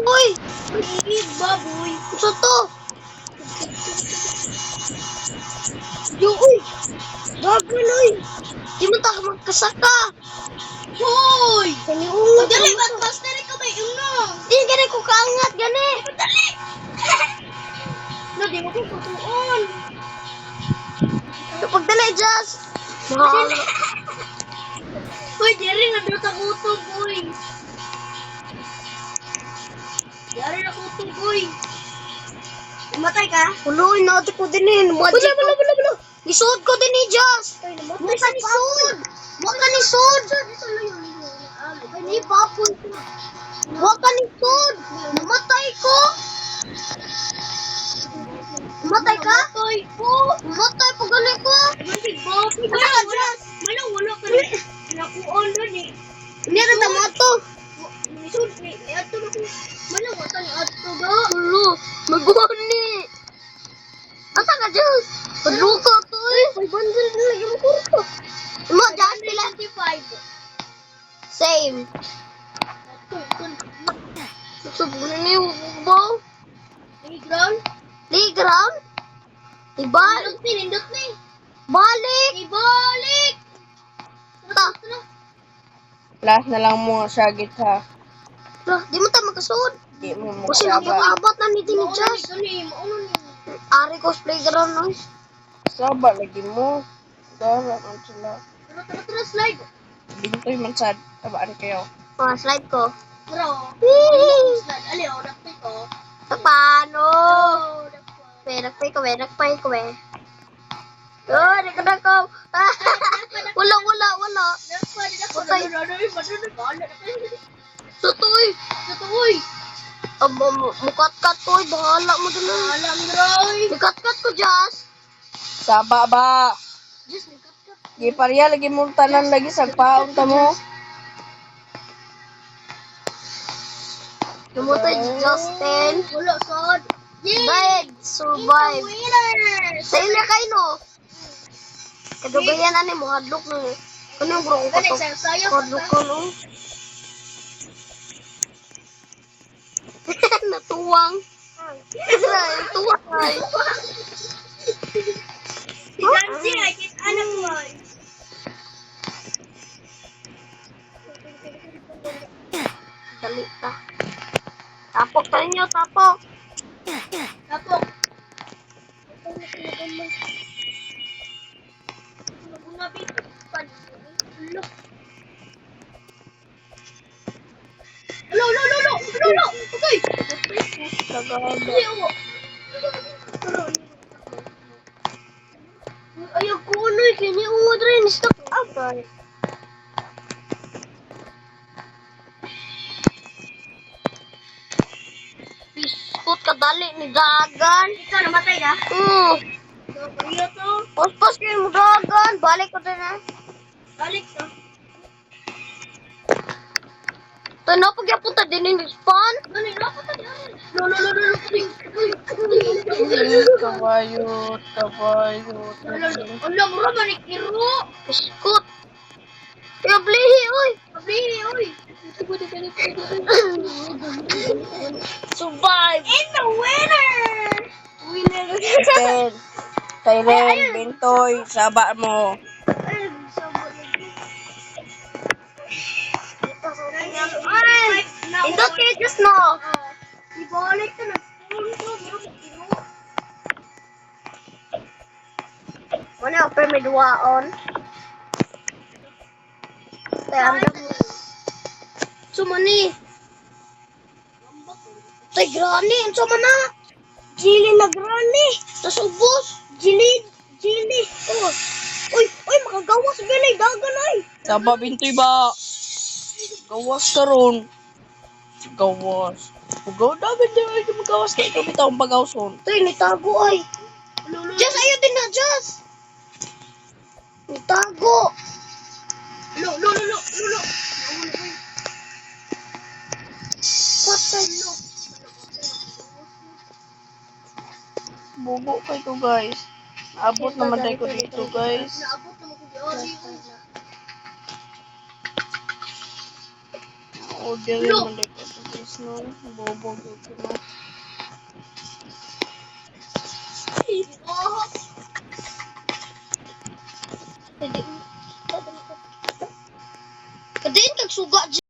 Uy! Uy, baboy. Gusto to. Uy! Bagal, uy! Di mo tayo magkasaka. Hoy! Madali, batas na rin ka ba yung no? Di, gani ko kaangat, gani. Madali! No, di mo ko kutuon. Pagdali, Jazz. Mahal. Uy, di rin nandun sa kutog, uy. Di rin na kutog, uy. Namatay ka? Uloy, natin ko din eh. Bula. Nisod ko din eh, Jazz. Mukha ni Sod. Mukha ni Sod. Ay, papoy ko. Mukha ni Sod. Namatay ko. Namatay ka? Namatay ko. Namatay po gali ko. Wala ka, Jazz. Wala ka rin. Nakuon doon eh. Hindi na tamato. Nisod, ato na ko. Wala ni ato ga. Ulo, magbuhani. Asa ka, Jazz? Pagluto to eh. 500 na lagi mo kurko. Mo, Jazz, pila? 25. Same. Susubunin niyo ba? Liground? Ibalik. Nindot ni. Balik. Ibalik. Ta. Last na lang mo siya ha. Di mo tayo magkasod. Di mo mo Kasi nag-iabot na ni Jazz. Ari cosplay ground noise. Saba lagi mo. Dara ang sila. Tara, slide. Bintoy man sad. Tabaan kayo. Slide ko. Bro. Slide. Ali, nakpay ko. Paano? Nagpay ko. Oh, di ko. Wala. Patay. Sutoy. Mukat-kat ko. Bahala mo dun. Mukat-kat ko, Jazz. Saba ba? Jazz, mukat-kat. Di pariya lagi mo tanan lagi sa paon ta mo. Namatay si Justin. Wala, sad. Died. Survive. Sa ina kayo, no? Kadugayan na ni mo. Hadlok na eh. Ano yung bro ko to? Hadlok ko, no? Natuwang. Natuwang. Si Janji, ay kit anak mo. Dali ka. Tapok tayo nyo, tapok. Lo. Okay. Ayaw ko ano eh. Kanya umod rin. Stop up. Biskot kadali ni Dagan. Ikaw namatay ka? Pas kayo mo Dagan. Balik ko din eh. Balik ka. Tano pag yapunta din yung spawn? No. Kabayot. Alam mo naman ikiro. Biskot. Pablihi, oy. Survive. And the winner. Tyren, Bintoy, saba mo. Indot kayo just no. Ibalik ka na. Ano yung permiduaon? Kaya ang dami. Sumani. Tay grani. Ang sumana. Jili na grani. Tapos ubos. Jili. Oh. Uy, makagawas bilay. Dagan ay. Saba, Bintoy ba? Gawas ka ron. Gawas. Ugaw dagat din ay magawas kaya ikaw bitawang pagawson. Tay, nitago ay. Jess, ayun din na, Jess. Nitago. Lo. Patay, lo. Bubo kay ko guys. Abot naman tayo ko dito guys. Naabot naman ko di ori. Order naman tayo ko. Yes, no. Bobo ko no. Oh. Kadin kag suga